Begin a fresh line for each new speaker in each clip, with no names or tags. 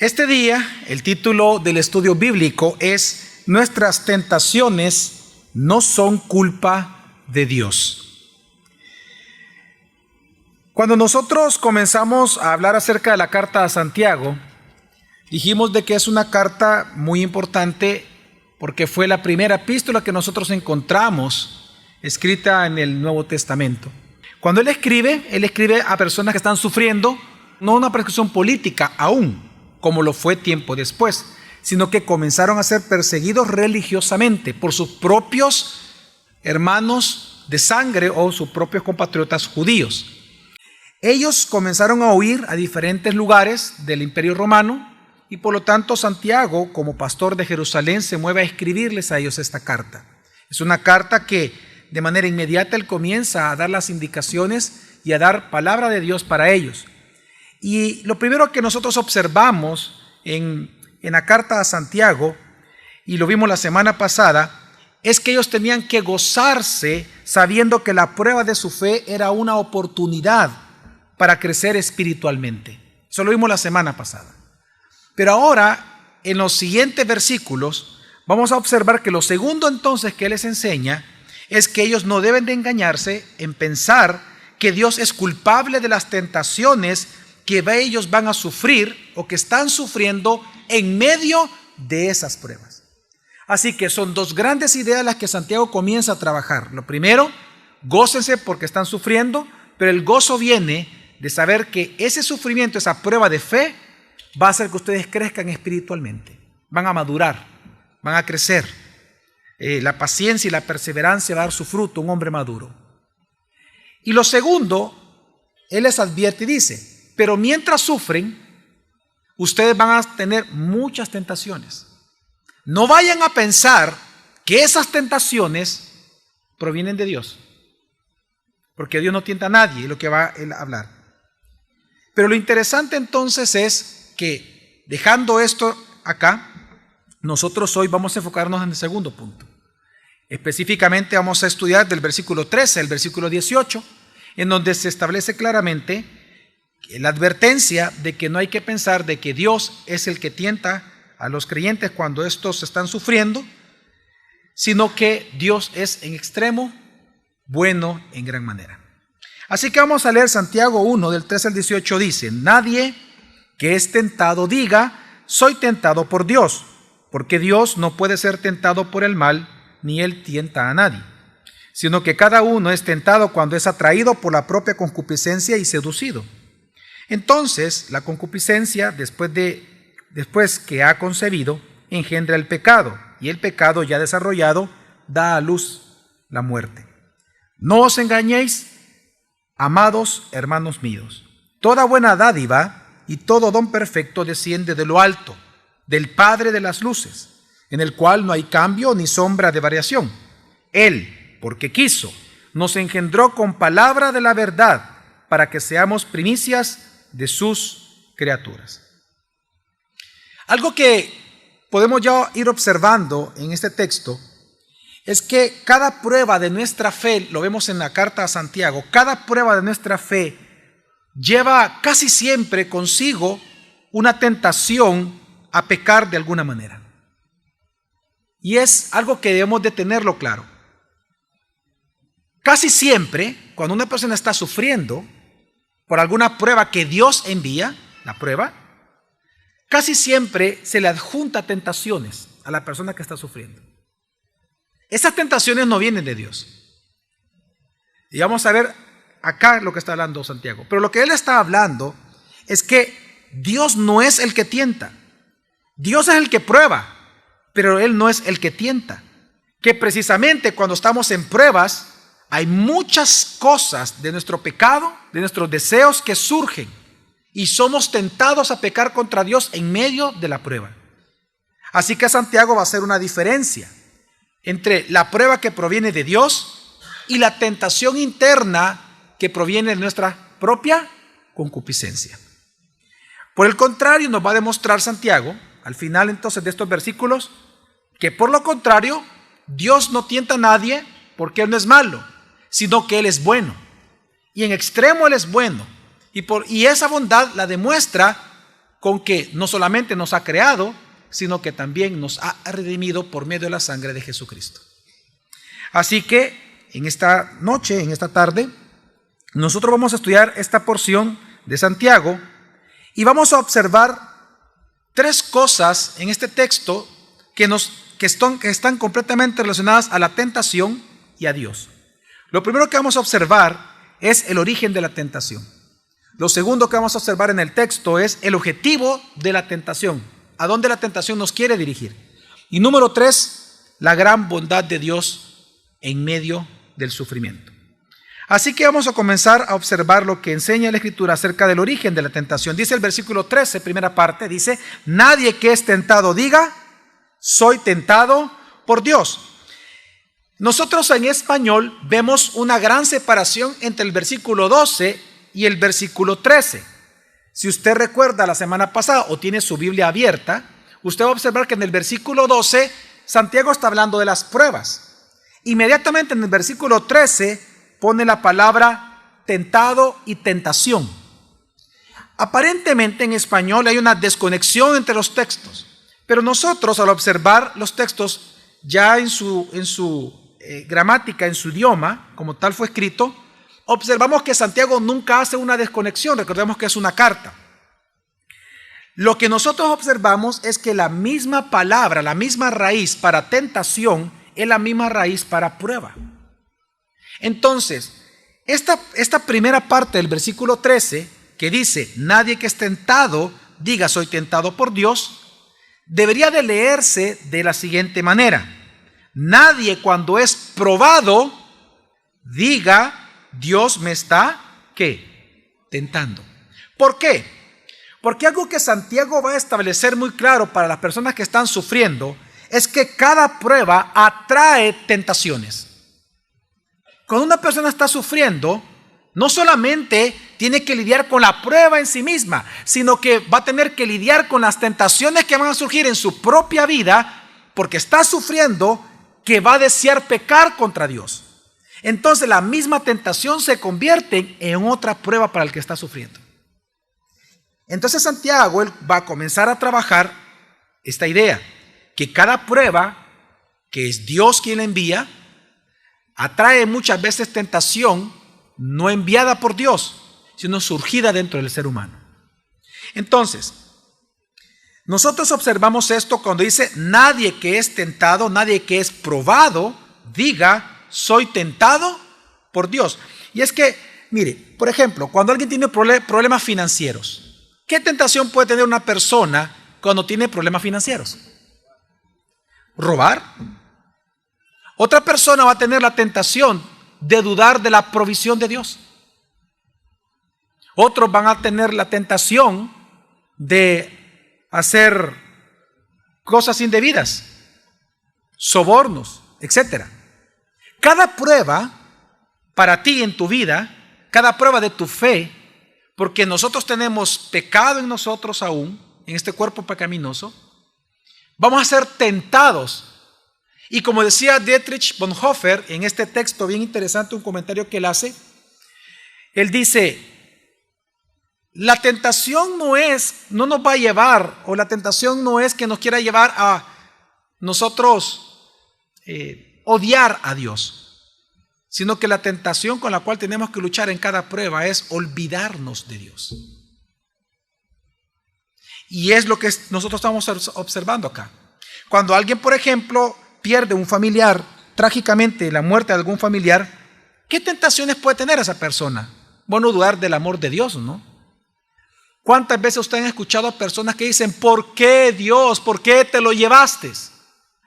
Este día, el título del estudio bíblico es Nuestras tentaciones no son culpa de Dios. Cuando nosotros comenzamos a hablar acerca de la carta a Santiago, dijimos de que es una carta muy importante porque fue la primera epístola que nosotros encontramos escrita en el Nuevo Testamento. Cuando él escribe a personas que están sufriendo, no una persecución política aún, como lo fue tiempo después, sino que comenzaron a ser perseguidos religiosamente por sus propios hermanos de sangre o sus propios compatriotas judíos. Ellos comenzaron a huir a diferentes lugares del Imperio Romano y por lo tanto Santiago, como pastor de Jerusalén, se mueve a escribirles a ellos esta carta. Es una carta que de manera inmediata él comienza a dar las indicaciones y a dar palabra de Dios para ellos. Y lo primero que nosotros observamos en la carta a Santiago, y lo vimos la semana pasada, es que ellos tenían que gozarse sabiendo que la prueba de su fe era una oportunidad para crecer espiritualmente. Eso lo vimos la semana pasada. Pero ahora, en los siguientes versículos, vamos a observar que lo segundo entonces que él les enseña es que ellos no deben de engañarse en pensar que Dios es culpable de las tentaciones que ellos van a sufrir o que están sufriendo en medio de esas pruebas. Así que son dos grandes ideas las que Santiago comienza a trabajar. Lo primero, gócense porque están sufriendo, pero el gozo viene de saber que ese sufrimiento, esa prueba de fe, va a hacer que ustedes crezcan espiritualmente. Van a madurar, van a crecer. La paciencia y la perseverancia va a dar su fruto, un hombre maduro. Y lo segundo, él les advierte y dice: pero mientras sufren, ustedes van a tener muchas tentaciones. No vayan a pensar que esas tentaciones provienen de Dios, porque Dios no tienta a nadie, es lo que va él a hablar. Pero lo interesante entonces es que, dejando esto acá, nosotros hoy vamos a enfocarnos en el segundo punto. Específicamente vamos a estudiar del versículo 13 al versículo 18, en donde se establece claramente la advertencia de que no hay que pensar de que Dios es el que tienta a los creyentes cuando estos están sufriendo, sino que Dios es en extremo bueno en gran manera. Así que vamos a leer Santiago 1, del 13 al 18, dice: nadie que es tentado diga, soy tentado por Dios, porque Dios no puede ser tentado por el mal, ni él tienta a nadie, sino que cada uno es tentado cuando es atraído por la propia concupiscencia y seducido. Entonces, la concupiscencia, después que ha concebido, engendra el pecado, y el pecado ya desarrollado da a luz la muerte. No os engañéis, amados hermanos míos. Toda buena dádiva y todo don perfecto desciende de lo alto, del Padre de las luces, en el cual no hay cambio ni sombra de variación. Él, porque quiso, nos engendró con palabra de la verdad, para que seamos primicias de sus criaturas. Algo que podemos ya ir observando en este texto es que cada prueba de nuestra fe, lo vemos en la carta a Santiago, cada prueba de nuestra fe lleva casi siempre consigo una tentación a pecar de alguna manera. Y es algo que debemos de tenerlo claro. Casi siempre, cuando una persona está sufriendo por alguna prueba que Dios envía, la prueba, casi siempre se le adjunta tentaciones a la persona que está sufriendo. Esas tentaciones no vienen de Dios. Y vamos a ver acá lo que está hablando Santiago. Pero lo que él está hablando es que Dios no es el que tienta. Dios es el que prueba, pero Él no es el que tienta. Que precisamente cuando estamos en pruebas, hay muchas cosas de nuestro pecado, de nuestros deseos que surgen y somos tentados a pecar contra Dios en medio de la prueba. Así que Santiago va a hacer una diferencia entre la prueba que proviene de Dios y la tentación interna que proviene de nuestra propia concupiscencia. Por el contrario, nos va a demostrar Santiago, al final entonces de estos versículos, que por lo contrario, Dios no tienta a nadie porque Él no es malo, sino que Él es bueno. Y en extremo Él es bueno. Y esa bondad la demuestra con que no solamente nos ha creado, sino que también nos ha redimido por medio de la sangre de Jesucristo. Así que en esta noche, en esta tarde, nosotros vamos a estudiar esta porción de Santiago y vamos a observar tres cosas en este texto que están completamente relacionadas a la tentación y a Dios. Lo primero que vamos a observar es el origen de la tentación. Lo segundo que vamos a observar en el texto es el objetivo de la tentación, a dónde la tentación nos quiere dirigir. Y número 3, la gran bondad de Dios en medio del sufrimiento. Así que vamos a comenzar a observar lo que enseña la Escritura acerca del origen de la tentación. Dice el versículo 13, primera parte, dice: nadie que es tentado diga, soy tentado por Dios. Nosotros en español vemos una gran separación entre el versículo 12 y el versículo 13. Si usted recuerda la semana pasada o tiene su Biblia abierta, usted va a observar que en el versículo 12 Santiago está hablando de las pruebas. Inmediatamente en el versículo 13 pone la palabra tentado y tentación. Aparentemente en español hay una desconexión entre los textos, pero nosotros al observar los textos ya en su gramática, en su idioma, como tal fue escrito, observamos que Santiago nunca hace una desconexión. Recordemos que es una carta. Lo que nosotros observamos es que la misma palabra, la misma raíz para tentación es la misma raíz para prueba. Entonces, esta primera parte del versículo 13, que dice, nadie que es tentado diga soy tentado por Dios, debería de leerse de la siguiente manera: nadie cuando es probado diga Dios me está, ¿qué? Tentando. ¿Por qué? Porque algo que Santiago va a establecer muy claro para las personas que están sufriendo es que cada prueba atrae tentaciones. Cuando una persona está sufriendo, no solamente tiene que lidiar con la prueba en sí misma, sino que va a tener que lidiar con las tentaciones que van a surgir en su propia vida, porque está sufriendo, que va a desear pecar contra Dios. Entonces la misma tentación se convierte en otra prueba para el que está sufriendo. Entonces Santiago él va a comenzar a trabajar esta idea, que cada prueba, que es Dios quien la envía, atrae muchas veces tentación no enviada por Dios, sino surgida dentro del ser humano. Entonces, nosotros observamos esto cuando dice, nadie que es tentado, nadie que es probado, diga, soy tentado por Dios. Y es que, mire, por ejemplo, cuando alguien tiene problemas financieros, ¿qué tentación puede tener una persona cuando tiene problemas financieros? Robar. Otra persona va a tener la tentación de dudar de la provisión de Dios. Otros van a tener la tentación de hacer cosas indebidas, sobornos, etc. Cada prueba para ti en tu vida, cada prueba de tu fe, porque nosotros tenemos pecado en nosotros aún, en este cuerpo pecaminoso, vamos a ser tentados. Y como decía Dietrich Bonhoeffer en este texto bien interesante, un comentario que él hace, él dice, la tentación no nos va a llevar, o la tentación no es que nos quiera llevar a nosotros odiar a Dios, sino que la tentación con la cual tenemos que luchar en cada prueba es olvidarnos de Dios. Y es lo que nosotros estamos observando acá. Cuando alguien, por ejemplo, pierde un familiar, trágicamente la muerte de algún familiar, ¿qué tentaciones puede tener esa persona? Bueno, dudar del amor de Dios, ¿no? ¿Cuántas veces ustedes han escuchado a personas que dicen, ¿por qué Dios? ¿Por qué te lo llevaste?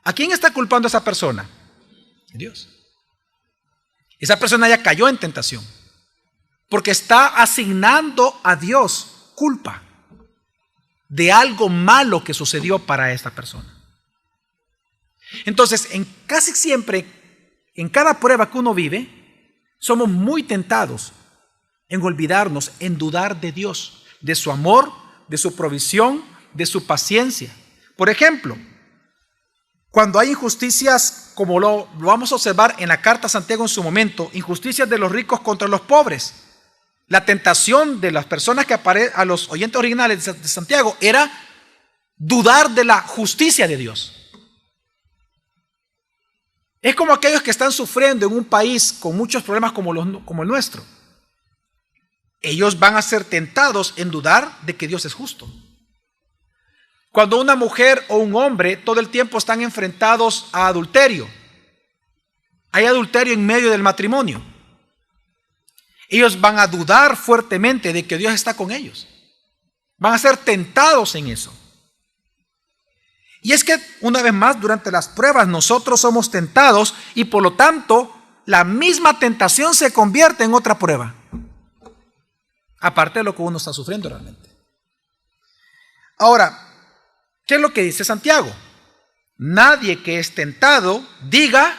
¿A quién está culpando esa persona? Dios. Esa persona ya cayó en tentación, porque está asignando a Dios culpa de algo malo que sucedió para esta persona. Entonces, casi siempre, en cada prueba que uno vive, somos muy tentados en olvidarnos, en dudar de Dios, de su amor, de su provisión, de su paciencia. Por ejemplo, cuando hay injusticias, como lo vamos a observar en la carta a Santiago en su momento, injusticias de los ricos contra los pobres. La tentación de las personas que aparecen, a los oyentes originales de Santiago, era dudar de la justicia de Dios. Es como aquellos que están sufriendo en un país con muchos problemas como el nuestro. Ellos van a ser tentados en dudar de que Dios es justo. Cuando una mujer o un hombre todo el tiempo están enfrentados a adulterio, hay adulterio en medio del matrimonio, ellos van a dudar fuertemente de que Dios está con ellos. Van a ser tentados en eso. Y es que, una vez más, durante las pruebas nosotros somos tentados y por lo tanto la misma tentación se convierte en otra prueba. Aparte de lo que uno está sufriendo realmente. Ahora, ¿qué es lo que dice Santiago? Nadie que es tentado diga,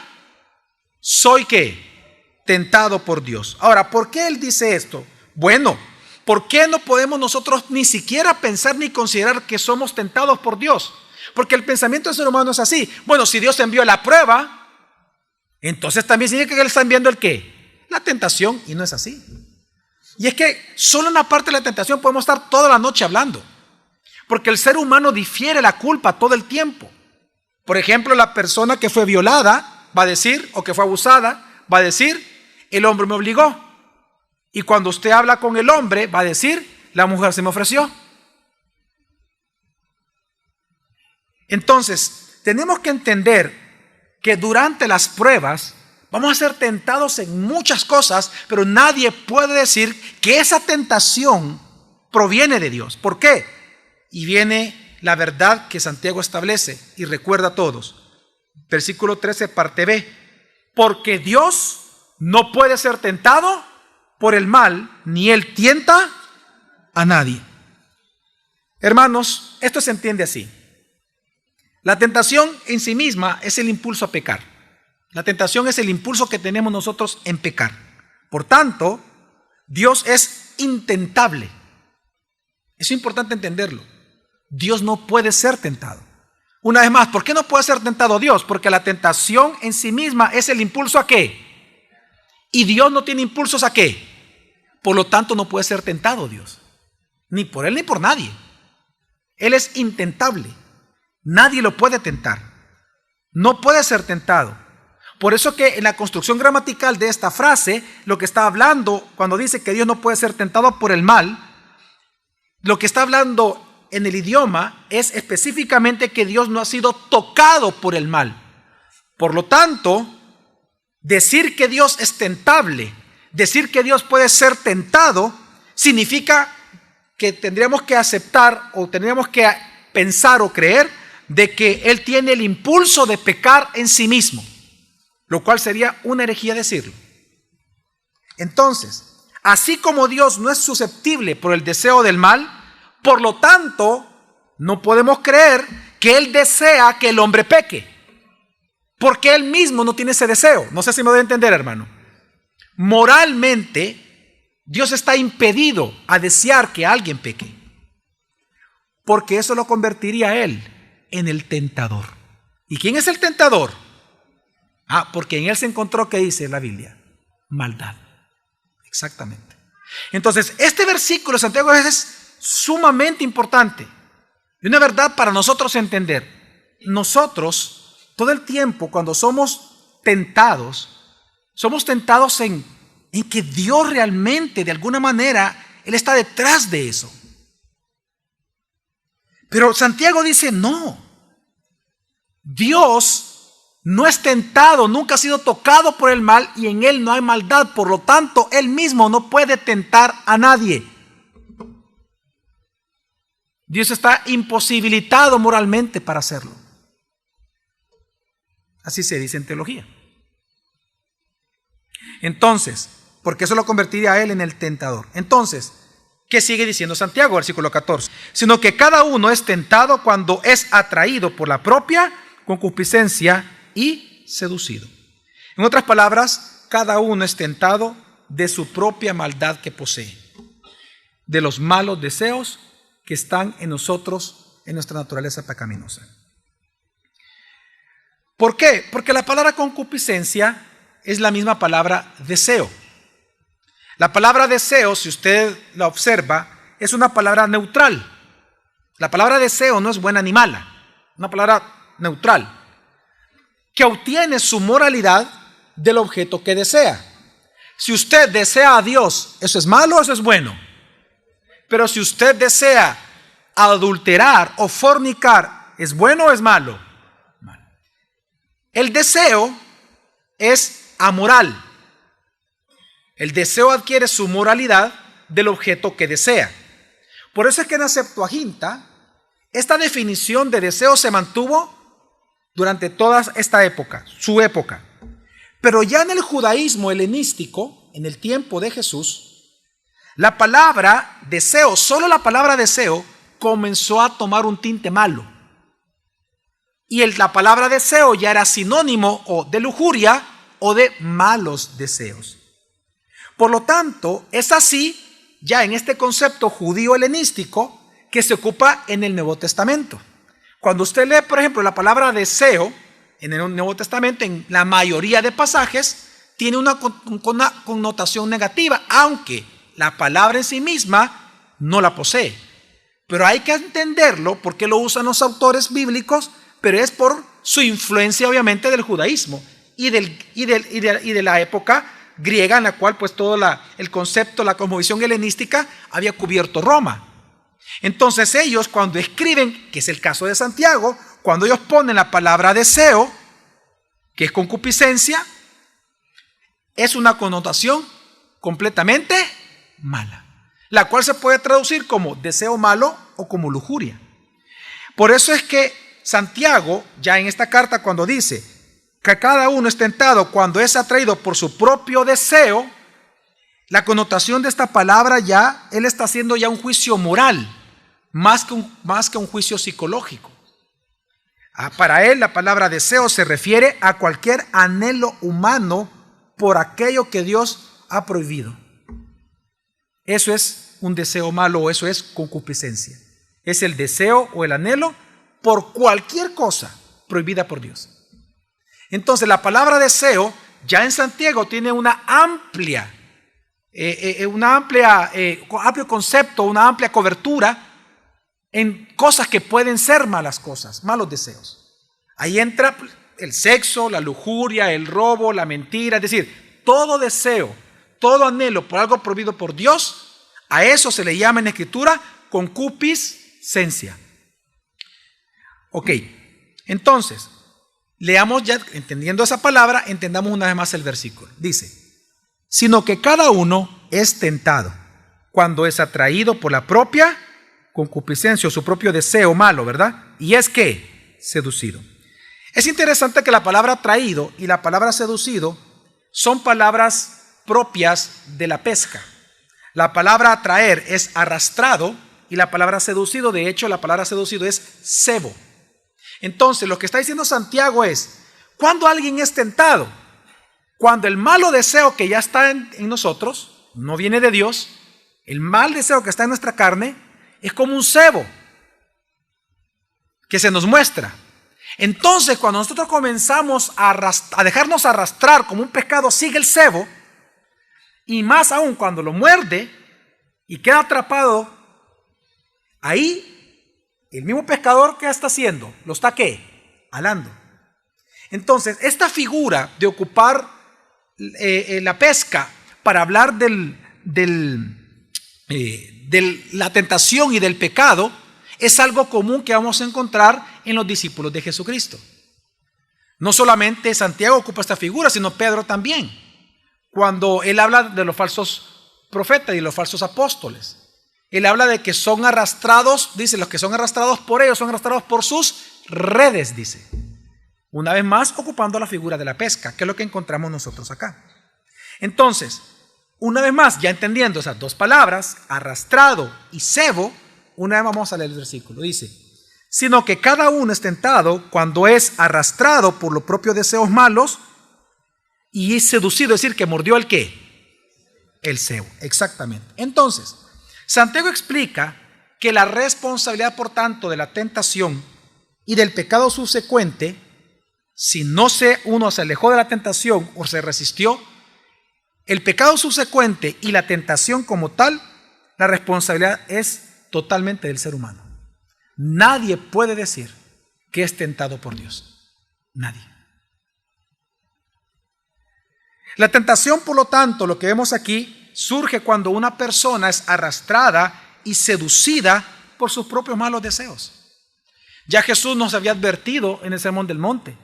¿soy qué? Tentado por Dios. Ahora, ¿por qué él dice esto? Bueno, ¿por qué no podemos nosotros ni siquiera pensar ni considerar que somos tentados por Dios? Porque el pensamiento del ser humano es así. Bueno, si Dios envió la prueba, entonces también significa que Él está enviando el ¿qué? La tentación, y no es así. Y es que solo en la parte de la tentación podemos estar toda la noche hablando. Porque el ser humano difiere la culpa todo el tiempo. Por ejemplo, la persona que fue violada va a decir, o que fue abusada, va a decir, el hombre me obligó. Y cuando usted habla con el hombre, va a decir, la mujer se me ofreció. Entonces, tenemos que entender que durante las pruebas vamos a ser tentados en muchas cosas, pero nadie puede decir que esa tentación proviene de Dios. ¿Por qué? Y viene la verdad que Santiago establece y recuerda a todos. Versículo 13, parte B. Porque Dios no puede ser tentado por el mal, ni Él tienta a nadie. Hermanos, esto se entiende así. La tentación en sí misma es el impulso a pecar. La tentación es el impulso que tenemos nosotros en pecar. Por tanto, Dios es intentable. Es importante entenderlo. Dios no puede ser tentado. Una vez más, ¿por qué no puede ser tentado Dios? Porque la tentación en sí misma es el impulso a ¿qué? Y Dios no tiene impulsos a ¿qué? Por lo tanto, no puede ser tentado Dios. Ni por Él ni por nadie. Él es intentable. Nadie lo puede tentar. No puede ser tentado. Por eso que en la construcción gramatical de esta frase, lo que está hablando cuando dice que Dios no puede ser tentado por el mal, lo que está hablando en el idioma es específicamente que Dios no ha sido tocado por el mal. Por lo tanto, decir que Dios es tentable, decir que Dios puede ser tentado, significa que tendríamos que aceptar o tendríamos que pensar o creer de que Él tiene el impulso de pecar en sí mismo, lo cual sería una herejía decirlo. Entonces, así como Dios no es susceptible por el deseo del mal, por lo tanto, no podemos creer que Él desea que el hombre peque, porque Él mismo no tiene ese deseo. No sé si me voy a entender, hermano. Moralmente, Dios está impedido a desear que alguien peque, porque eso lo convertiría a Él en el tentador. ¿Y quién es el tentador? Porque en Él se encontró, ¿qué dice la Biblia? Maldad. Exactamente. Entonces, este versículo de Santiago es sumamente importante. Y una verdad para nosotros entender. Nosotros, todo el tiempo, cuando somos tentados en que Dios realmente, de alguna manera, Él está detrás de eso. Pero Santiago dice, no. Dios no es tentado, nunca ha sido tocado por el mal y en Él no hay maldad. Por lo tanto, Él mismo no puede tentar a nadie. Dios está imposibilitado moralmente para hacerlo. Así se dice en teología. Entonces, porque eso lo convertiría a Él en el tentador. Entonces, ¿qué sigue diciendo Santiago? Versículo 14. Sino que cada uno es tentado cuando es atraído por la propia concupiscencia y seducido. En otras palabras, cada uno es tentado de su propia maldad que posee, de los malos deseos que están en nosotros, en nuestra naturaleza pecaminosa. ¿Por qué? Porque la palabra concupiscencia es la misma palabra deseo. La palabra deseo, si usted la observa, es una palabra neutral. La palabra deseo no es buena ni mala, una palabra neutral, que obtiene su moralidad del objeto que desea. Si usted desea a Dios, ¿eso es malo o eso es bueno? Pero si usted desea adulterar o fornicar, ¿es bueno o es malo? Malo. El deseo es amoral. El deseo adquiere su moralidad del objeto que desea. Por eso es que en la Septuaginta, esta definición de deseo se mantuvo durante toda esta época, su época. Pero ya en el judaísmo helenístico, en el tiempo de Jesús, la palabra deseo, solo la palabra deseo, comenzó a tomar un tinte malo. Y la palabra deseo ya era sinónimo o de lujuria o de malos deseos. Por lo tanto, es así ya en este concepto judío helenístico que se ocupa en el Nuevo Testamento. Cuando usted lee, por ejemplo, la palabra deseo en el Nuevo Testamento, en la mayoría de pasajes, tiene una connotación negativa, aunque la palabra en sí misma no la posee. Pero hay que entenderlo porque lo usan los autores bíblicos, pero es por su influencia obviamente del judaísmo y de la época griega en la cual pues todo el concepto, la cosmovisión helenística había cubierto Roma. Entonces ellos cuando escriben, que es el caso de Santiago, cuando ellos ponen la palabra deseo, que es concupiscencia, es una connotación completamente mala, la cual se puede traducir como deseo malo o como lujuria. Por eso es que Santiago, ya en esta carta cuando dice que cada uno es tentado cuando es atraído por su propio deseo, la connotación de esta palabra ya, él está haciendo ya un juicio moral, más que un juicio psicológico. Para él la palabra deseo se refiere a cualquier anhelo humano por aquello que Dios ha prohibido. Eso es un deseo malo o eso es concupiscencia. Es el deseo o el anhelo por cualquier cosa prohibida por Dios. Entonces la palabra deseo ya en Santiago tiene una amplio concepto, una amplia cobertura en cosas que pueden ser malas cosas, malos deseos. Ahí entra el sexo, la lujuria, el robo, la mentira, es decir, todo deseo, todo anhelo por algo prohibido por Dios, a eso se le llama en la Escritura concupiscencia. Ok, entonces, leamos ya, entendiendo esa palabra, entendamos una vez más el versículo. Dice, sino que cada uno es tentado cuando es atraído por la propia concupiscencia o su propio deseo malo, ¿verdad? Y es que seducido. Es interesante que la palabra atraído y la palabra seducido son palabras propias de la pesca. La palabra atraer es arrastrado y la palabra seducido, de hecho, la palabra seducido es cebo. Entonces, lo que está diciendo Santiago es, cuando alguien es tentado, cuando el malo deseo que ya está en nosotros, no viene de Dios, el mal deseo que está en nuestra carne, es como un cebo que se nos muestra. Entonces, cuando nosotros comenzamos a dejarnos arrastrar como un pescado sigue el cebo, y más aún cuando lo muerde y queda atrapado, ahí el mismo pescador, ¿qué está haciendo? ¿Lo está qué? Alando. Entonces, esta figura de ocupar la pesca para hablar de la tentación y del pecado es algo común que vamos a encontrar en los discípulos de Jesucristo. No solamente Santiago ocupa esta figura, sino Pedro también, cuando él habla de los falsos profetas y los falsos apóstoles. Él habla de que son arrastrados, dice, los que son arrastrados por ellos son arrastrados por sus redes, dice. Una vez más, ocupando la figura de la pesca, que es lo que encontramos nosotros acá. Entonces, una vez más, ya entendiendo esas dos palabras, arrastrado y cebo, una vez vamos a leer el versículo. Dice, sino que cada uno es tentado cuando es arrastrado por los propios deseos malos y es seducido, es decir, que mordió el ¿qué? El cebo, exactamente. Entonces, Santiago explica que la responsabilidad, por tanto, de la tentación y del pecado subsecuente, si uno se alejó de la tentación o se resistió, el pecado subsecuente y la tentación como tal, la responsabilidad es totalmente del ser humano. Nadie puede decir que es tentado por Dios. Nadie. La tentación, por lo tanto, lo que vemos aquí, surge cuando una persona es arrastrada y seducida por sus propios malos deseos. Ya Jesús nos había advertido en el Sermón del Monte.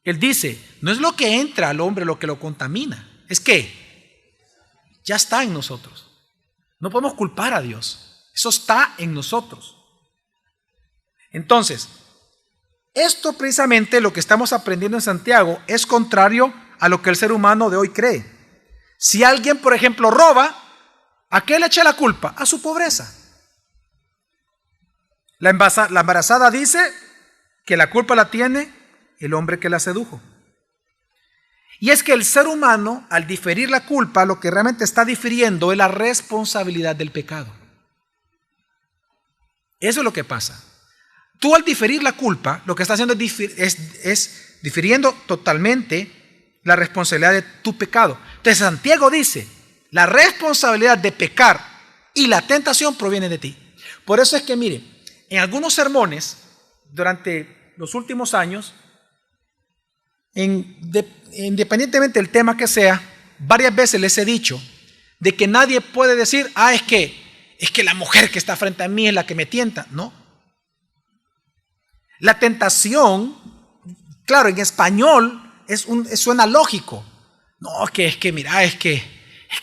Él dice, no es lo que entra al hombre lo que lo contamina, es que ya está en nosotros. No podemos culpar a Dios, eso está en nosotros. Entonces, esto precisamente lo que estamos aprendiendo en Santiago es contrario a lo que el ser humano de hoy cree. Si alguien, por ejemplo, roba, ¿a qué le echa la culpa? A su pobreza. La embarazada dice que la culpa la tiene el hombre que la sedujo. Y es que el ser humano, al diferir la culpa, lo que realmente está difiriendo es la responsabilidad del pecado. Eso es lo que pasa. Tú al diferir la culpa, lo que estás haciendo es difiriendo totalmente la responsabilidad de tu pecado. Entonces Santiago dice, la responsabilidad de pecar y la tentación proviene de ti. Por eso es que miren, en algunos sermones, durante los últimos años, independientemente del tema que sea, varias veces les he dicho de que nadie puede decir, es que la mujer que está frente a mí es la que me tienta. No. La tentación, claro, en español suena lógico. No, es que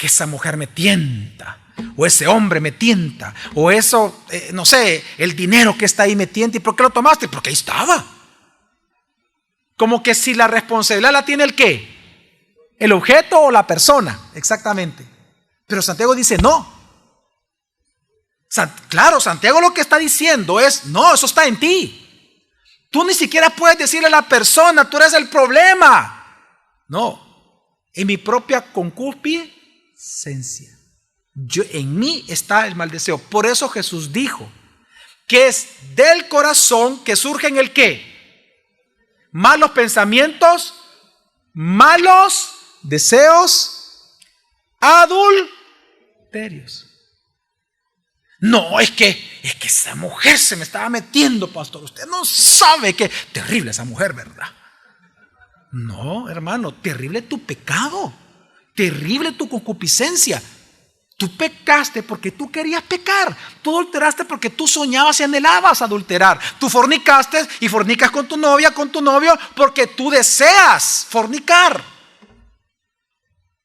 esa mujer me tienta. O ese hombre me tienta, o eso, no sé, el dinero que está ahí me tienta. ¿Y por qué lo tomaste? Porque ahí estaba. Como que si la responsabilidad la tiene el ¿qué? El objeto o la persona, exactamente. Pero Santiago dice no. Claro, Santiago lo que está diciendo es, no, eso está en ti. Tú ni siquiera puedes decirle a la persona, tú eres el problema. No, en mi propia concupiscencia. En mí está el mal deseo. Por eso Jesús dijo que es del corazón que surgen el ¿qué? Malos pensamientos, malos deseos, adulterios. No, es que esa mujer se me estaba metiendo, pastor. Usted no sabe que terrible esa mujer, ¿verdad? No, hermano, terrible tu pecado, terrible tu concupiscencia. Tú pecaste porque tú querías pecar. Tú adulteraste porque tú soñabas y anhelabas adulterar. Tú fornicaste y fornicas con tu novia, con tu novio, porque tú deseas fornicar.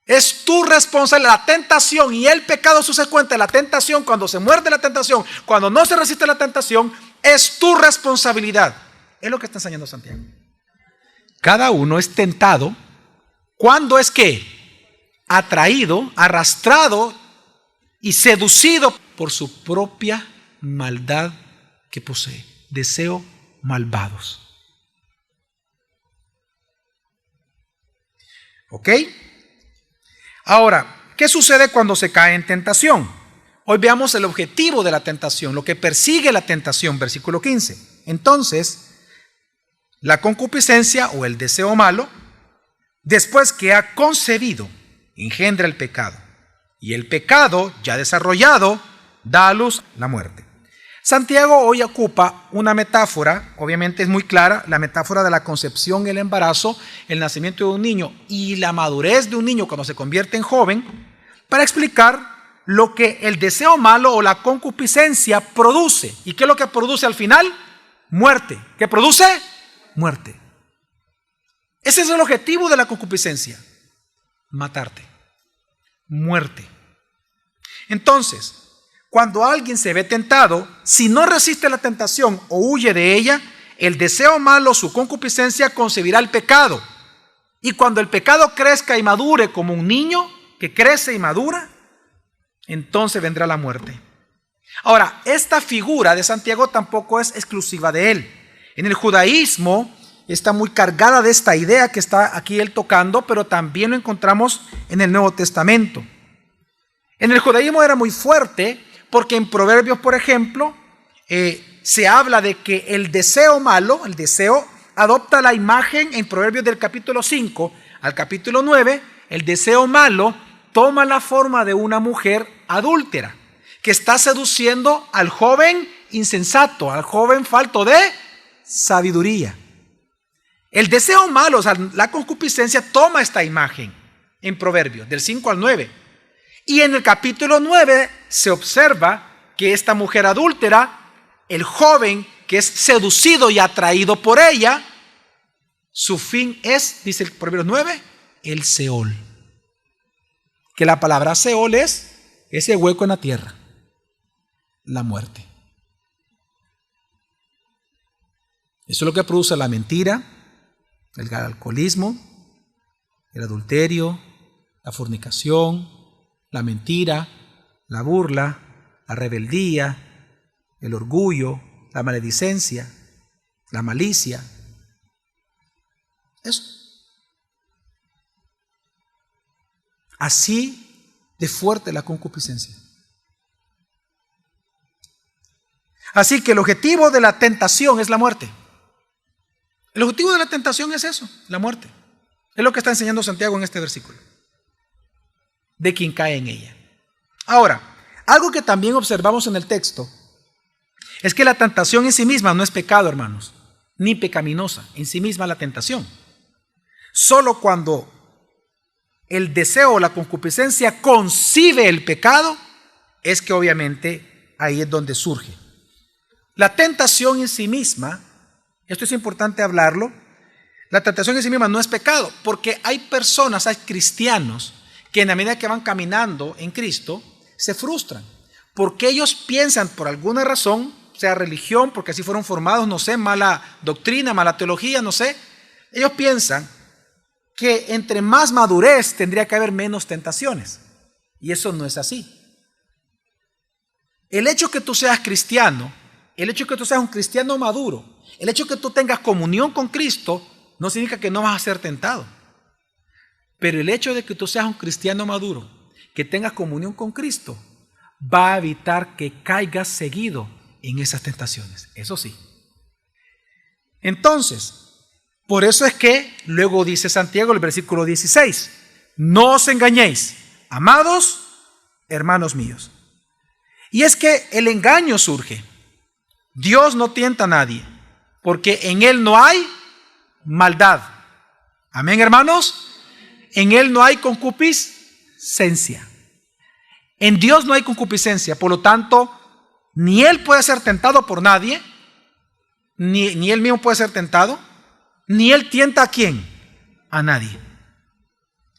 Es tu responsabilidad. La tentación y el pecado subsecuente, la tentación, cuando se muerde la tentación, cuando no se resiste la tentación, es tu responsabilidad. Es lo que está enseñando Santiago. Cada uno es tentado cuando es que atraído, arrastrado y seducido por su propia maldad que posee, deseo malvados. ¿Ok? Ahora, ¿qué sucede cuando se cae en tentación? Hoy veamos el objetivo de la tentación, lo que persigue la tentación, versículo 15. Entonces, la concupiscencia o el deseo malo, después que ha concebido, engendra el pecado. Y el pecado, ya desarrollado, da a luz la muerte. Santiago hoy ocupa una metáfora, obviamente es muy clara, la metáfora de la concepción, el embarazo, el nacimiento de un niño y la madurez de un niño cuando se convierte en joven, para explicar lo que el deseo malo o la concupiscencia produce. ¿Y qué es lo que produce al final? Muerte. ¿Qué produce? Muerte. Ese es el objetivo de la concupiscencia. Matarte. Muerte. Entonces, cuando alguien se ve tentado, si no resiste la tentación o huye de ella, el deseo malo, su concupiscencia, concebirá el pecado. Y cuando el pecado crezca y madure como un niño que crece y madura, entonces vendrá la muerte. Ahora, esta figura de Santiago tampoco es exclusiva de él. En el judaísmo está muy cargada de esta idea que está aquí él tocando, pero también lo encontramos en el Nuevo Testamento. En el judaísmo era muy fuerte porque en Proverbios, por ejemplo, se habla de que el deseo malo, el deseo, adopta la imagen en Proverbios del capítulo 5 al capítulo 9, el deseo malo, toma la forma de una mujer adúltera que está seduciendo al joven insensato, al joven falto de sabiduría. El deseo malo, o sea, la concupiscencia, toma esta imagen en Proverbios, del 5 al 9. Y en el capítulo 9 se observa que esta mujer adúltera, el joven que es seducido y atraído por ella, su fin es, dice el Proverbios 9, el Seol. Que la palabra Seol es ese hueco en la tierra, la muerte. Eso es lo que produce la mentira, el alcoholismo, el adulterio, la fornicación, la mentira, la burla, la rebeldía, el orgullo, la maledicencia, la malicia. Eso. Así de fuerte la concupiscencia. Así que el objetivo de la tentación es la muerte. El objetivo de la tentación es eso, la muerte. Es lo que está enseñando Santiago en este versículo. De quien cae en ella. Ahora, algo que también observamos en el texto es que la tentación en sí misma no es pecado, hermanos, ni pecaminosa, en sí misma la tentación. Solo cuando el deseo o la concupiscencia concibe el pecado, es que obviamente ahí es donde surge. La tentación en sí misma, esto es importante hablarlo, la tentación en sí misma no es pecado, porque hay personas, hay cristianos, que en la medida que van caminando en Cristo, se frustran, porque ellos piensan por alguna razón, sea religión, porque así fueron formados, no sé, mala doctrina, mala teología, no sé, ellos piensan que entre más madurez tendría que haber menos tentaciones, y eso no es así. El hecho que tú seas cristiano, el hecho que tú seas un cristiano maduro, el hecho que tú tengas comunión con Cristo, no significa que no vas a ser tentado. Pero el hecho de que tú seas un cristiano maduro, que tengas comunión con Cristo, va a evitar que caigas seguido en esas tentaciones. Eso sí. Entonces, por eso es que luego dice Santiago, el versículo 16, no os engañéis, amados hermanos míos. Y es que el engaño surge. Dios no tienta a nadie, porque en Él no hay maldad. Amén, hermanos. En Él no hay concupiscencia. En Dios no hay concupiscencia, por lo tanto, ni Él puede ser tentado por nadie, ni Él mismo puede ser tentado, ni Él tienta a quién, a nadie.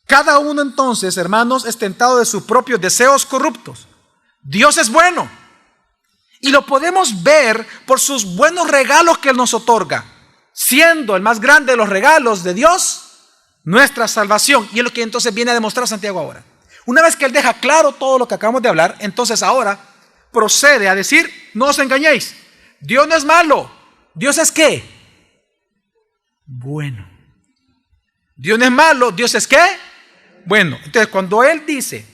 Cada uno entonces, hermanos, es tentado de sus propios deseos corruptos. Dios es bueno y lo podemos ver por sus buenos regalos que Él nos otorga, siendo el más grande de los regalos de Dios nuestra salvación. Y es lo que entonces viene a demostrar Santiago ahora. Una vez que Él deja claro todo lo que acabamos de hablar, entonces ahora procede a decir, no os engañéis, Dios no es malo. ¿Dios es qué? Bueno. Dios no es malo, ¿Dios es qué? Bueno. Entonces cuando Él dice,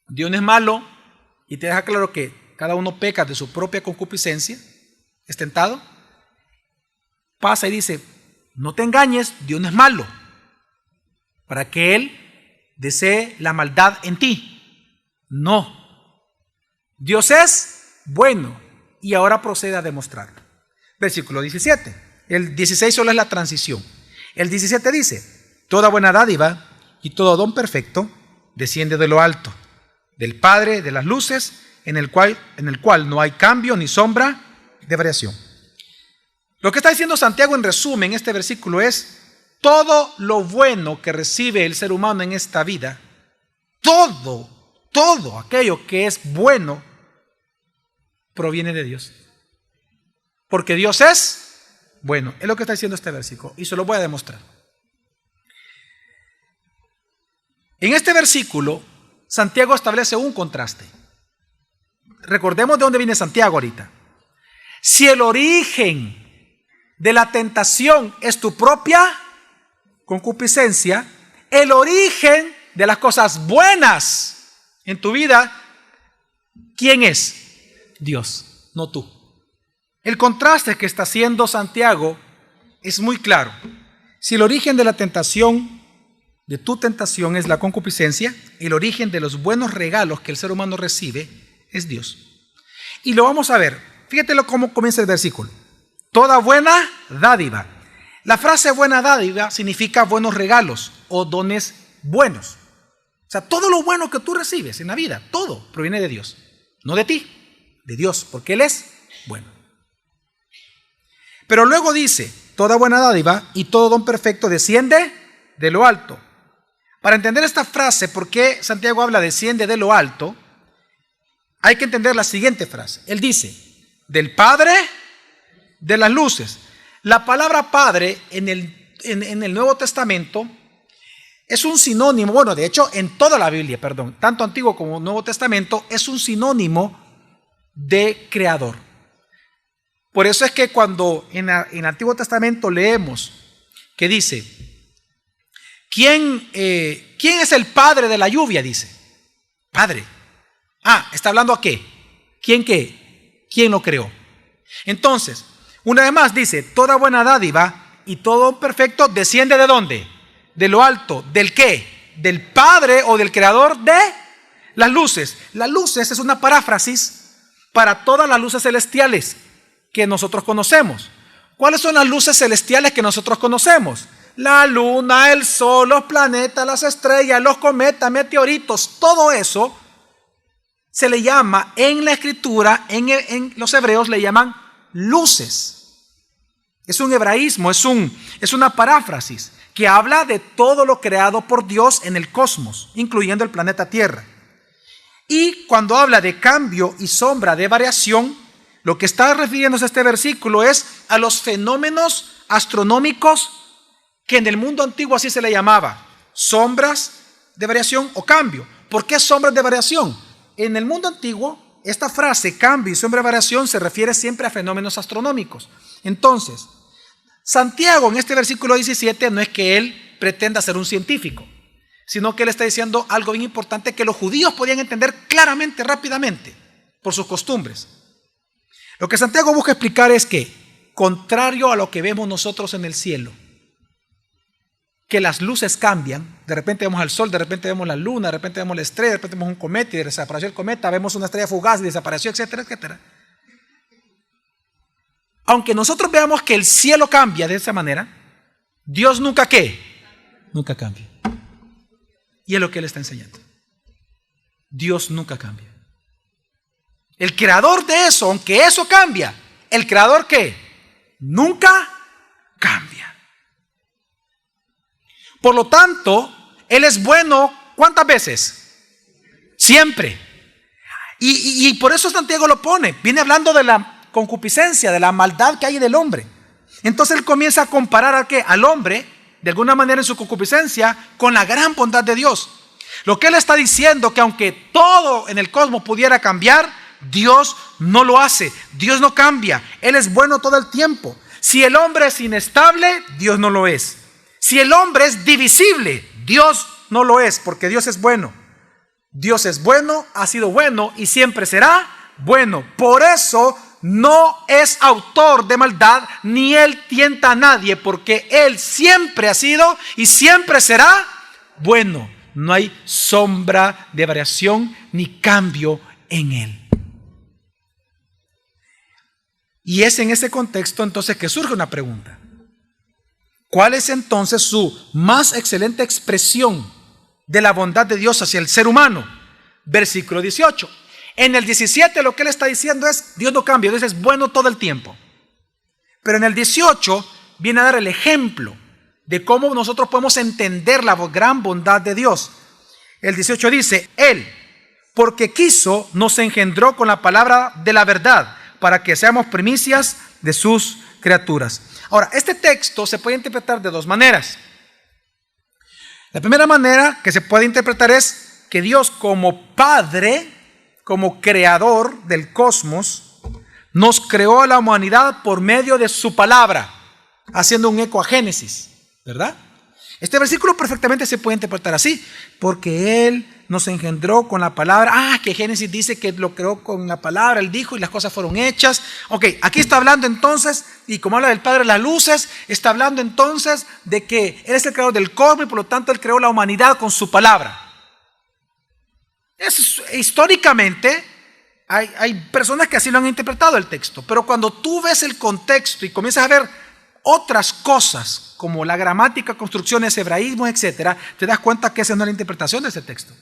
Dios no es malo, y te deja claro que cada uno peca de su propia concupiscencia, es tentado, pasa y dice, no te engañes, Dios no es malo, para que Él desee la maldad en ti. No. Dios es bueno y ahora procede a demostrarlo. Versículo 17. El 16 solo es la transición. El 17 dice, toda buena dádiva y todo don perfecto desciende de lo alto, del Padre de las luces, en el cual no hay cambio ni sombra de variación. Lo que está diciendo Santiago en resumen en este versículo es, todo lo bueno que recibe el ser humano en esta vida, todo aquello que es bueno, proviene de Dios. Porque Dios es bueno. Es lo que está diciendo este versículo y se lo voy a demostrar. En este versículo, Santiago establece un contraste. Recordemos de dónde viene Santiago ahorita. Si el origen de la tentación es tu propia concupiscencia, el origen de las cosas buenas en tu vida, ¿quién es? Dios, no tú. El contraste que está haciendo Santiago es muy claro. Si el origen de la tentación de tu tentación es la concupiscencia. El origen de los buenos regalos que el ser humano recibe es Dios. Y lo vamos a ver. Fíjate cómo comienza el versículo. Toda buena dádiva. La frase buena dádiva significa buenos regalos o dones buenos. O sea, todo lo bueno que tú recibes en la vida, todo proviene de Dios. No de ti, de Dios, porque Él es bueno. Pero luego dice, toda buena dádiva y todo don perfecto desciende de lo alto. Para entender esta frase, ¿por qué Santiago habla desciende de lo alto? Hay que entender la siguiente frase. Él dice, del Padre de las luces. La palabra Padre en el Nuevo Testamento es un sinónimo, bueno, de hecho en toda la Biblia, tanto Antiguo como Nuevo Testamento, es un sinónimo de creador. Por eso es que cuando en el Antiguo Testamento leemos que dice, ¿quién es el padre de la lluvia? Dice, Padre. ¿Está hablando a qué? ¿Quién qué? ¿Quién lo creó? Entonces, una vez más dice, toda buena dádiva y todo perfecto desciende ¿de dónde? De lo alto. ¿Del qué? Del Padre o del creador de las luces. Las luces es una paráfrasis para todas las luces celestiales que nosotros conocemos. ¿Cuáles son las luces celestiales que nosotros conocemos? La luna, el sol, los planetas, las estrellas, los cometas, meteoritos, todo eso se le llama en la escritura, en los hebreos le llaman luces. Es un hebraísmo, es una paráfrasis que habla de todo lo creado por Dios en el cosmos, incluyendo el planeta Tierra. Y cuando habla de cambio y sombra de variación, lo que está refiriéndose a este versículo es a los fenómenos astronómicos que en el mundo antiguo así se le llamaba, sombras de variación o cambio. ¿Por qué sombras de variación? En el mundo antiguo, esta frase cambio y sombra de variación se refiere siempre a fenómenos astronómicos. Entonces, Santiago en este versículo 17 no es que él pretenda ser un científico, sino que él está diciendo algo bien importante que los judíos podían entender claramente, rápidamente, por sus costumbres. Lo que Santiago busca explicar es que, contrario a lo que vemos nosotros en el cielo, que las luces cambian, de repente vemos al sol, de repente vemos la luna, de repente vemos la estrella, de repente vemos un cometa y desapareció el cometa, vemos una estrella fugaz y desapareció, etcétera, etcétera. Aunque nosotros veamos que el cielo cambia de esa manera, Dios nunca ¿qué? Nunca cambia. Y es lo que Él está enseñando. Dios nunca cambia. El creador de eso, aunque eso cambia, el creador ¿qué? Nunca cambia. Por lo tanto, Él es bueno, ¿cuántas veces? Siempre. Y por eso Santiago lo pone. Viene hablando de la concupiscencia, de la maldad que hay del hombre. Entonces Él comienza a comparar ¿a qué? Al hombre, de alguna manera en su concupiscencia, con la gran bondad de Dios. Lo que Él está diciendo, que aunque todo en el cosmos pudiera cambiar, Dios no lo hace. Dios no cambia. Él es bueno todo el tiempo. Si el hombre es inestable, Dios no lo es. Si el hombre es divisible, Dios no lo es, porque Dios es bueno. Dios es bueno, ha sido bueno y siempre será bueno. Por eso no es autor de maldad, ni Él tienta a nadie, porque Él siempre ha sido y siempre será bueno. No hay sombra de variación ni cambio en Él. Y es en ese contexto entonces que surge una pregunta. ¿Cuál es entonces su más excelente expresión de la bondad de Dios hacia el ser humano? Versículo 18. En el 17 lo que Él está diciendo es, Dios no cambia, Dios es bueno todo el tiempo. Pero en el 18 viene a dar el ejemplo de cómo nosotros podemos entender la gran bondad de Dios. El 18 dice, Él, porque quiso, nos engendró con la palabra de la verdad, para que seamos primicias de sus criaturas. Ahora, este texto se puede interpretar de dos maneras. La primera manera que se puede interpretar es que Dios como Padre, como creador del cosmos, nos creó a la humanidad por medio de su palabra, haciendo un eco a Génesis, ¿verdad? Este versículo perfectamente se puede interpretar así, porque Él nos engendró con la palabra. Que Génesis dice que lo creó con la palabra, Él dijo y las cosas fueron hechas. Ok, aquí está hablando entonces, y como habla del Padre de las luces, está hablando entonces de que Él es el creador del cosmos y por lo tanto Él creó la humanidad con su palabra. Históricamente hay personas que así lo han interpretado el texto, pero cuando tú ves el contexto y comienzas a ver otras cosas como la gramática, construcciones, hebraísmos, etcétera, te das cuenta que esa no es la interpretación de ese texto,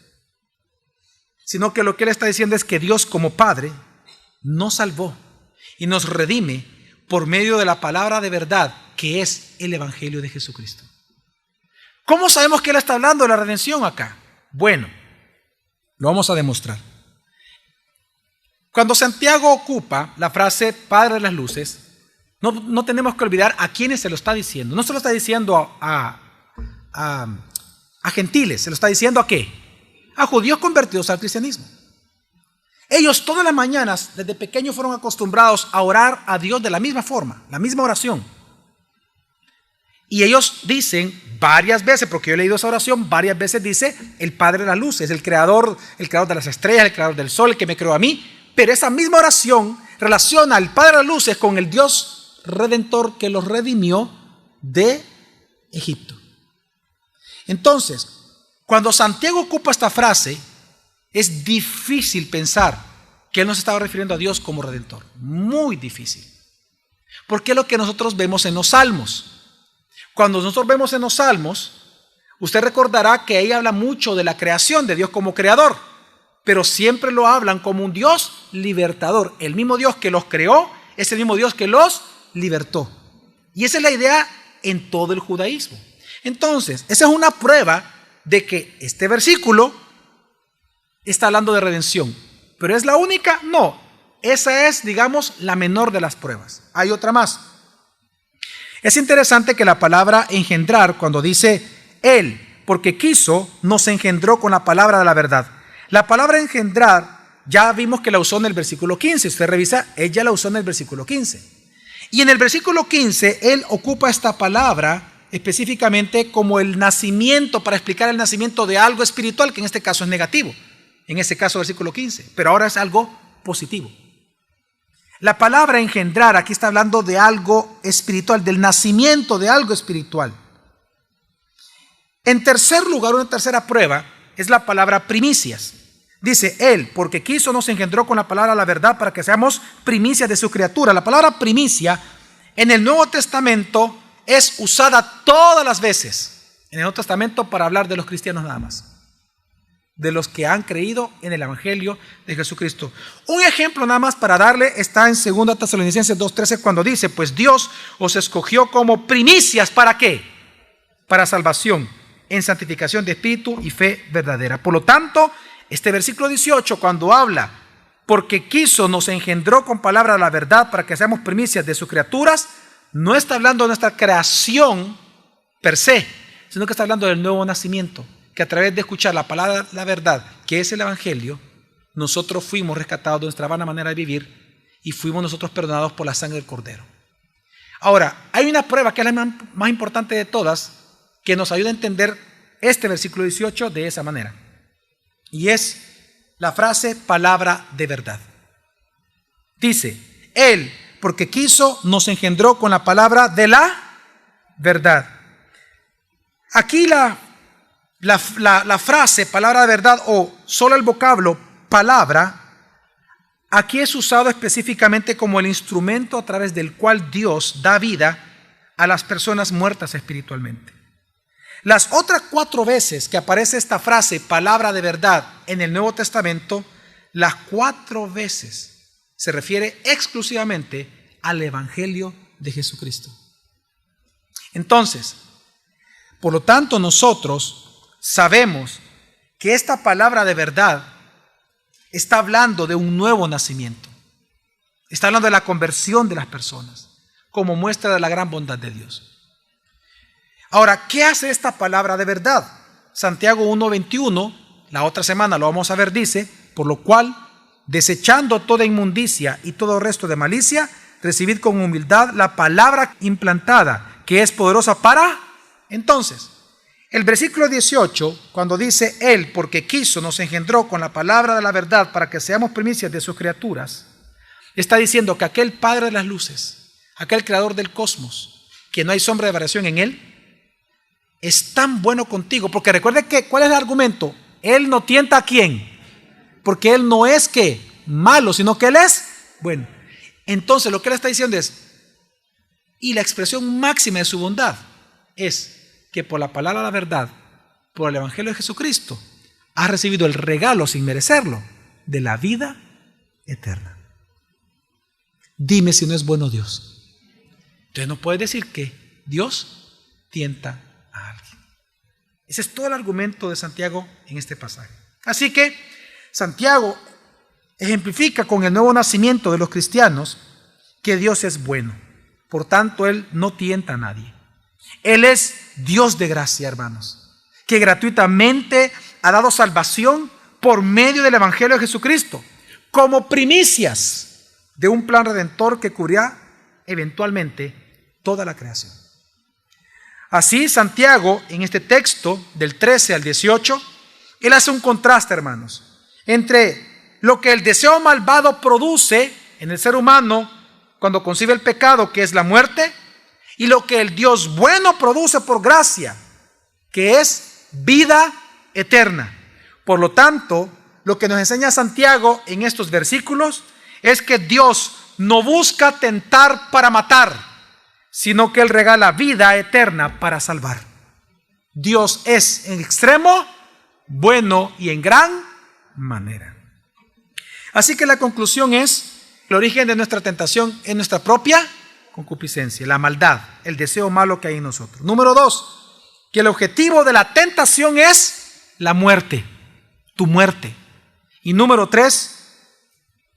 sino que lo que Él está diciendo es que Dios como Padre nos salvó y nos redime por medio de la palabra de verdad que es el Evangelio de Jesucristo. ¿Cómo sabemos que Él está hablando de la redención acá? Bueno, lo vamos a demostrar. Cuando Santiago ocupa la frase Padre de las luces, no tenemos que olvidar a quiénes se lo está diciendo. No se lo está diciendo a gentiles, se lo está diciendo ¿a qué? A judíos convertidos al cristianismo. Ellos todas las mañanas, desde pequeños, fueron acostumbrados a orar a Dios de la misma forma, la misma oración. Y ellos dicen varias veces, porque yo he leído esa oración, varias veces dice el Padre de las luces, el creador de las estrellas, el creador del sol, el que me creó a mí. Pero esa misma oración relaciona al Padre de las luces con el Dios redentor que los redimió de Egipto. Entonces, cuando Santiago ocupa esta frase, es difícil pensar que él no se estaba refiriendo a Dios como redentor. Muy difícil. Porque es lo que nosotros vemos en los salmos. Cuando nosotros vemos en los salmos, usted recordará que ahí habla mucho de la creación, de Dios como creador, pero siempre lo hablan como un Dios libertador. El mismo Dios que los creó es el mismo Dios que los libertó. Y esa es la idea en todo el judaísmo. Entonces, esa es una prueba de que este versículo está hablando de redención. ¿Pero es la única? No. Esa es, digamos, la menor de las pruebas. Hay otra más. Es interesante que la palabra engendrar, cuando dice Él, porque quiso, nos engendró con la palabra de la verdad. La palabra engendrar, ya vimos que la usó en el versículo 15. Usted revisa, ella la usó en el versículo 15. Y en el versículo 15, Él ocupa esta palabra específicamente como el nacimiento, para explicar el nacimiento de algo espiritual, que en este caso es negativo. En ese caso, versículo 15. Pero ahora es algo positivo. La palabra engendrar aquí está hablando de algo espiritual, del nacimiento de algo espiritual. En tercer lugar, una tercera prueba es la palabra primicias. Dice Él, porque quiso, nos engendró con la palabra la verdad para que seamos primicias de su criatura. La palabra primicia en el Nuevo Testamento es usada todas las veces en el Nuevo Testamento para hablar de los cristianos nada más, de los que han creído en el Evangelio de Jesucristo. Un ejemplo nada más para darle está en 2 Tesalonicenses 2:13, cuando dice, pues Dios os escogió como primicias, ¿para qué? Para salvación, en santificación de espíritu y fe verdadera. Por lo tanto, este versículo 18, cuando habla, porque quiso, nos engendró con palabra de la verdad para que seamos primicias de sus criaturas, no está hablando de nuestra creación per se, sino que está hablando del nuevo nacimiento, que a través de escuchar la palabra, la verdad, que es el Evangelio, nosotros fuimos rescatados de nuestra vana manera de vivir y fuimos nosotros perdonados por la sangre del Cordero. Ahora, hay una prueba que es la más importante de todas, que nos ayuda a entender este versículo 18 de esa manera. Y es la frase palabra de verdad. Dice, Él, porque quiso, nos engendró con la palabra de la verdad. Aquí la frase palabra de verdad o solo el vocablo palabra, aquí es usado específicamente como el instrumento a través del cual Dios da vida a las personas muertas espiritualmente. Las otras 4 veces que aparece esta frase palabra de verdad en el Nuevo Testamento, las 4 veces se refiere exclusivamente al Evangelio de Jesucristo. Entonces, por lo tanto, nosotros sabemos que esta palabra de verdad está hablando de un nuevo nacimiento. Está hablando de la conversión de las personas como muestra de la gran bondad de Dios. Ahora, ¿qué hace esta palabra de verdad? Santiago 1:21, la otra semana lo vamos a ver, dice, por lo cual, desechando toda inmundicia y todo resto de malicia, recibid con humildad la palabra implantada, que es poderosa para... Entonces, El versículo 18, cuando dice Él, porque quiso, nos engendró con la palabra de la verdad para que seamos primicias de sus criaturas, está diciendo que aquel Padre de las luces, aquel creador del cosmos, que no hay sombra de variación en Él, es tan bueno contigo. Porque recuerde que, ¿cuál es el argumento? Él no tienta a quién. Porque Él no es que malo, sino que Él es bueno. Entonces lo que Él está diciendo es, y la expresión máxima de su bondad es que por la palabra de la verdad, por el Evangelio de Jesucristo, has recibido el regalo sin merecerlo de la vida eterna. Dime si no es bueno Dios. Entonces no puedes decir que Dios tienta a alguien. Ese es todo el argumento de Santiago en este pasaje. Así que Santiago ejemplifica con el nuevo nacimiento de los cristianos que Dios es bueno. Por tanto, Él no tienta a nadie. Él es Dios de gracia, hermanos, que gratuitamente ha dado salvación por medio del Evangelio de Jesucristo, como primicias de un plan redentor que cubrirá eventualmente toda la creación. Así, Santiago, en este texto, del 13 al 18, él hace un contraste, hermanos, entre lo que el deseo malvado produce en el ser humano cuando concibe el pecado, que es la muerte, y lo que el Dios bueno produce por gracia, que es vida eterna. Por lo tanto, lo que nos enseña Santiago en estos versículos es que Dios no busca tentar para matar, sino que Él regala vida eterna para salvar. Dios es en extremo bueno y en gran manera. Así que la conclusión es, el origen de nuestra tentación es nuestra propia concupiscencia, la maldad, el deseo malo que hay en nosotros. Número 2, que el objetivo de la tentación es la muerte, tu muerte. Y número 3,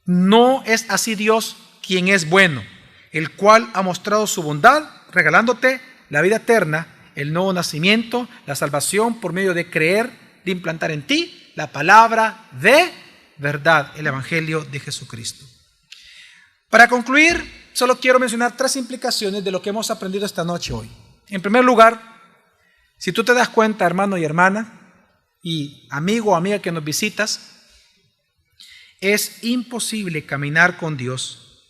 no es así Dios quien es bueno, el cual ha mostrado su bondad regalándote la vida eterna, el nuevo nacimiento, la salvación por medio de creer, de implantar en ti la palabra de verdad, el Evangelio de Jesucristo. Para concluir, solo quiero mencionar 3 implicaciones de lo que hemos aprendido esta noche hoy. En primer lugar, si tú te das cuenta, hermano y hermana, y amigo o amiga que nos visitas, es imposible caminar con Dios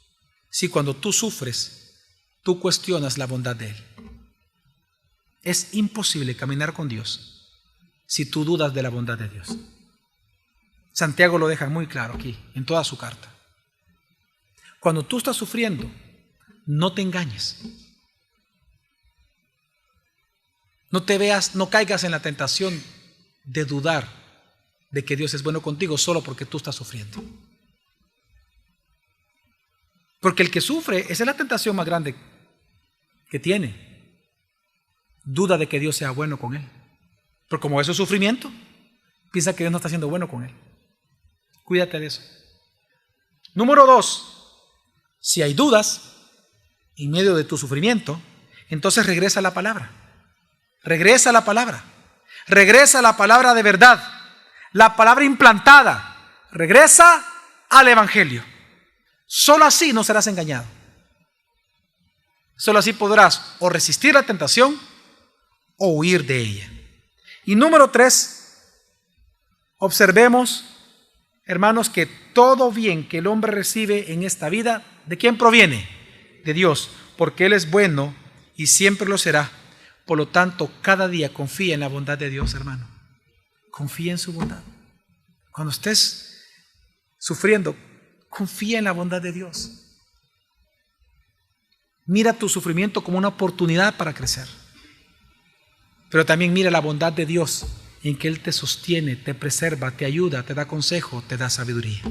si cuando tú sufres, tú cuestionas la bondad de Él. Es imposible caminar con Dios si tú dudas de la bondad de Dios. Santiago lo deja muy claro aquí, en toda su carta. Cuando tú estás sufriendo, no te engañes. No te veas, no caigas en la tentación de dudar de que Dios es bueno contigo solo porque tú estás sufriendo. Porque el que sufre, esa es la tentación más grande que tiene. Duda de que Dios sea bueno con él. Pero como eso es sufrimiento, piensa que Dios no está siendo bueno con él. Cuídate de eso. Número 2. Si hay dudas en medio de tu sufrimiento, entonces regresa a la palabra. Regresa a la palabra. Regresa a la palabra de verdad. La palabra implantada. Regresa al Evangelio. Solo así no serás engañado. Solo así podrás o resistir la tentación o huir de ella. Y número 3, observemos, hermanos, que todo bien que el hombre recibe en esta vida, ¿de quién proviene? De Dios, porque Él es bueno y siempre lo será. Por lo tanto, cada día confía en la bondad de Dios, hermano. Confía en su bondad. Cuando estés sufriendo, confía en la bondad de Dios. Mira tu sufrimiento como una oportunidad para crecer. Pero también mira la bondad de Dios en que Él te sostiene, te preserva, te ayuda, te da consejo, te da sabiduría.